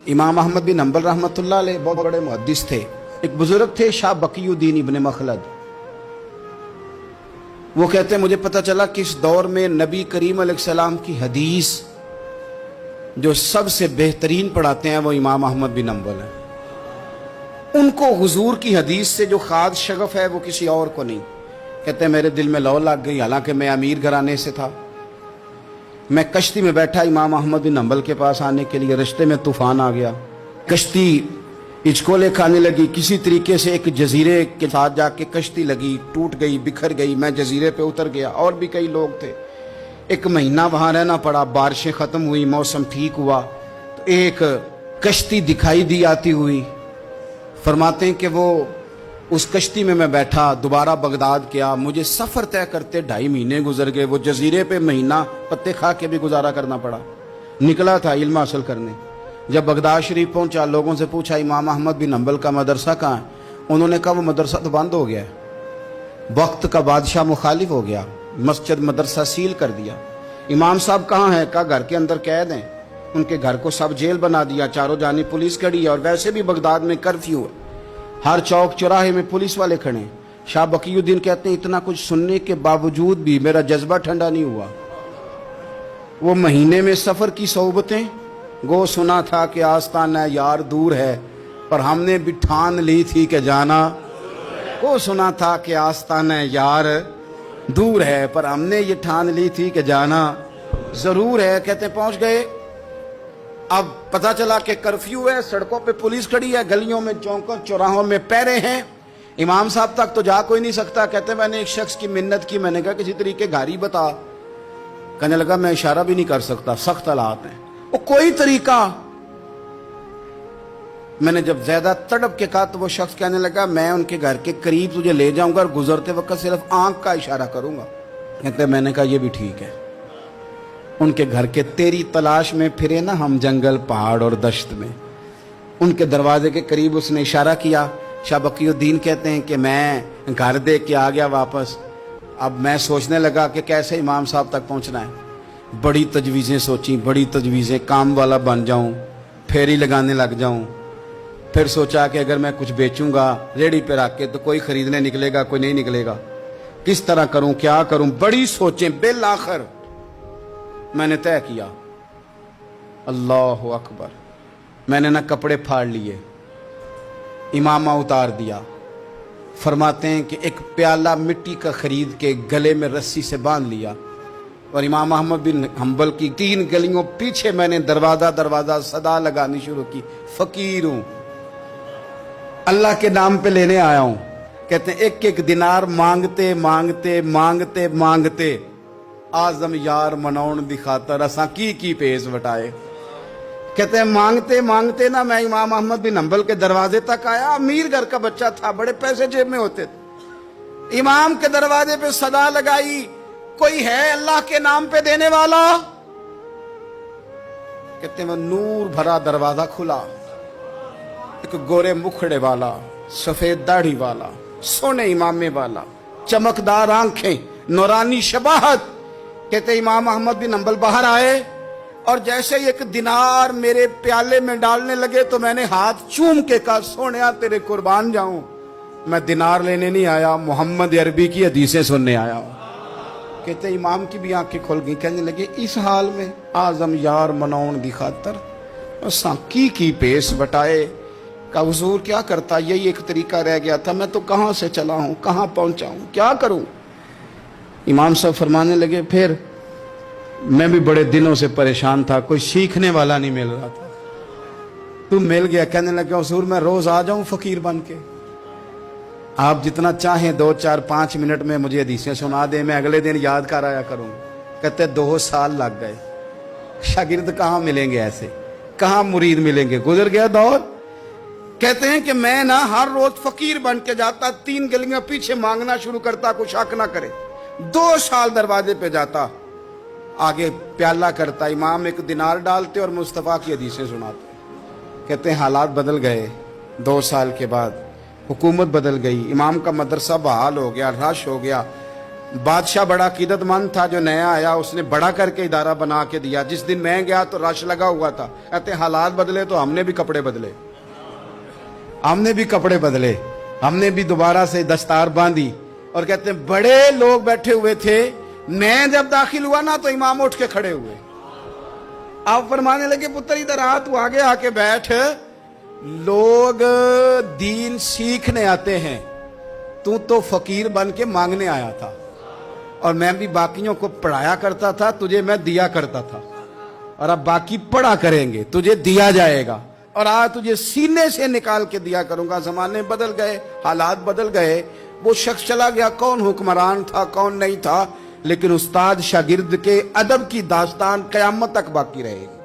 इमाम अहमद बिन हम्बल रहमतुल्लाह अलैह बहुत बड़े मुहद्दिस थे। एक बुजुर्ग थे शाह बकीउद्दीन इब्न मखलद। वो कहते हैं मुझे पता चला कि इस दौर में नबी करीम अलैहिस्सलाम की हदीस जो सबसे बेहतरीन पढ़ाते हैं वो इमाम अहमद बिन हम्बल है। उनको हुजूर की हदीस से जो खाद शगफ है वो किसी और को नहीं। कहते हैं मेरे दिल में लौ लग गई, हालांकि मैं अमीर घराने से था। मैं कश्ती में बैठा इमाम अहमद बिन हम्बल के पास आने के लिए, रास्ते में तूफान आ गया, कश्ती हिचकोले खाने लगी। किसी तरीके से एक जजीरे के साथ जाके कश्ती लगी, टूट गई, बिखर गई। मैं जजीरे पे उतर गया, और भी कई लोग थे। एक महीना वहां रहना पड़ा। बारिशें खत्म हुई, मौसम ठीक हुआ तो एक कश्ती दिखाई दी आती हुई। फरमाते हैं कि वो उस कश्ती में मैं बैठा, दोबारा बगदाद गया। मुझे सफ़र तय करते 2.5 महीने गुजर गए। वो जजीरे पे महीना पत्ते खा के भी गुजारा करना पड़ा। निकला था इल्म हासिल करने। जब बगदाद शरीफ पहुंचा, लोगों से पूछा इमाम अहमद बिन हम्बल का मदरसा कहाँ है? उन्होंने कहा वो मदरसा तो बंद हो गया है, वक्त का बादशाह मुखालिफ हो गया, मस्जिद मदरसा सील कर दिया। इमाम साहब कहाँ हैं? कहा घर के अंदर कैद हैं। उनके घर को सब जेल बना दिया, चारों जानिब पुलिस खड़ी है, और वैसे भी बगदाद में कर्फ्यू है, हर चौक चौराहे में पुलिस वाले खड़े हैं। शाह बकीउद्दीन कहते हैं इतना कुछ सुनने के बावजूद भी मेरा जज्बा ठंडा नहीं हुआ। वो महीने में सफर की सोबतें, गो सुना था कि आस्ताना यार दूर है, पर हमने भी ठान ली थी कि जाना। गो सुना था कि आस्ताना यार दूर है, पर हमने ये ठान ली थी कि जाना जरूर है। कहते पहुंच गए। अब पता चला कि कर्फ्यू है, सड़कों पे पुलिस खड़ी है, गलियों में चौकों चौराहों में पैरे हैं। इमाम साहब तक तो जा कोई नहीं सकता। कहते मैंने एक शख्स की मिन्नत की, मैंने कहा किसी तरीके गाड़ी बता। कहने लगा मैं इशारा भी नहीं कर सकता, सख्त हालात हैं। वो कोई तरीका। मैंने जब ज्यादा तड़प के कहा तो वो शख्स कहने लगा मैं उनके घर के करीब तुझे ले जाऊंगा और गुजरते वक्त सिर्फ आंख का इशारा करूंगा। कहते मैंने कहा ये भी ठीक है। उनके घर के तेरी तलाश में फिरे ना हम जंगल पहाड़ और दश्त में। उनके दरवाजे के करीब उसने इशारा किया। शाह बकीउद्दीन कहते हैं कि मैं घर देख के आ गया वापस। अब मैं सोचने लगा कि कैसे इमाम साहब तक पहुंचना है। बड़ी तजवीज़ें सोची, बड़ी तजवीज़ें, काम वाला बन जाऊं, फेरी लगाने लग जाऊं। फिर सोचा कि अगर मैं कुछ बेचूंगा रेडी पे रख के तो कोई खरीदने निकलेगा, कोई नहीं निकलेगा, किस तरह करूं, क्या करूं। बड़ी सोचें, बिल आखिर मैंने तय किया, अल्लाह अकबर। मैंने ना कपड़े फाड़ लिए, इमामा उतार दिया। फरमाते हैं कि एक प्याला मिट्टी का खरीद के गले में रस्सी से बांध लिया, और इमाम अहमद बिन हम्बल की 3 गलियों पीछे मैंने दरवाजा दरवाजा सदा लगानी शुरू की, फकीर हूं, अल्लाह के नाम पे लेने आया हूं। कहते हैं एक एक दिनार मांगते मांगते मांगते मांगते आजम यार मनौन दी खातर असा की पेश वटाए। कहते हैं मांगते मांगते ना मैं इमाम अहमद बिन हम्बल के दरवाजे तक आया। अमीर घर का बच्चा था, बड़े पैसे जेब में होते थे। इमाम के दरवाजे पे सदा लगाई, कोई है अल्लाह के नाम पे देने वाला? कहते हैं नूर भरा दरवाजा खुला। एक गोरे मुखड़े वाला, सफेद दाढ़ी वाला, सोने इमामे वाला, चमकदार आंखें, नूरानी शबाहत। कहते इमाम अहमद बिन हम्बल बाहर आए, और जैसे ही एक दिनार मेरे प्याले में डालने लगे तो मैंने हाथ चूम के कहा सोनिया तेरे कुर्बान जाऊं, मैं दिनार लेने नहीं आया, मोहम्मद अरबी की हदीसें सुनने आया हूं। कहते इमाम की भी आंखें खुल गई। कहने लगे इस हाल में आजम यार मनौन दी खातर की पेश बटाए का हुजूर क्या करता, यही एक तरीका रह गया था। मैं तो कहां से चला हूं, कहां पहुंचा हूं, क्या करूं। इमाम साहब फरमाने लगे फिर मैं भी बड़े दिनों से परेशान था, कोई सीखने वाला नहीं मिल रहा था, तू मिल गया। कहने लगे हुजूर मैं रोज आ जाऊं फकीर बन के, आप जितना चाहें 2, 4, 5 मिनट में मुझे हदीसें सुना दें, मैं अगले दिन याद कर आया करूंगा। कहते 2 साल लग गए। शागिर्द कहाँ मिलेंगे ऐसे, कहाँ मुरीद मिलेंगे, गुजर गया दौर। कहते हैं कि मैं ना हर रोज फकीर बन के जाता, 3 गलियां पीछे मांगना शुरू करता, कुछ शक ना करे। 2 साल दरवाजे पे जाता, आगे प्याला करता, इमाम एक दिनार डालते और मुस्तफ़ा की हदीसें सुनाते। कहते हैं हालात बदल गए। 2 साल के बाद हुकूमत बदल गई, इमाम का मदरसा बहाल हो गया, रश हो गया। बादशाह बड़ा अकीदतमंद था, जो नया आया उसने बड़ा करके इदारा बना के दिया। जिस दिन मैं गया तो रश लगा हुआ था। कहते हालात बदले तो हमने भी कपड़े बदले, हमने भी दोबारा से दस्तार बांधी। और कहते हैं बड़े लोग बैठे हुए थे, मैं जब दाखिल हुआ ना तो इमाम उठ के खड़े हुए। आप फरमाने लगे पुत्र इधर आ, तू आगे आके बैठ, लोग दीन सीखने आते हैं, तू तो फकीर बन के मांगने आया था। और मैं भी बाकियों को पढ़ाया करता था, तुझे मैं दिया करता था। और अब बाकी पढ़ा करेंगे, तुझे दिया जाएगा। और आज तुझे सीने से निकाल के दिया करूंगा। जमाने बदल गए, हालात बदल गए, वो शख्स चला गया, कौन हुक्मरान था कौन नहीं था, लेकिन उस्ताद शागिर्द के अदब की दास्तान कयामत तक बाकी रहेगी।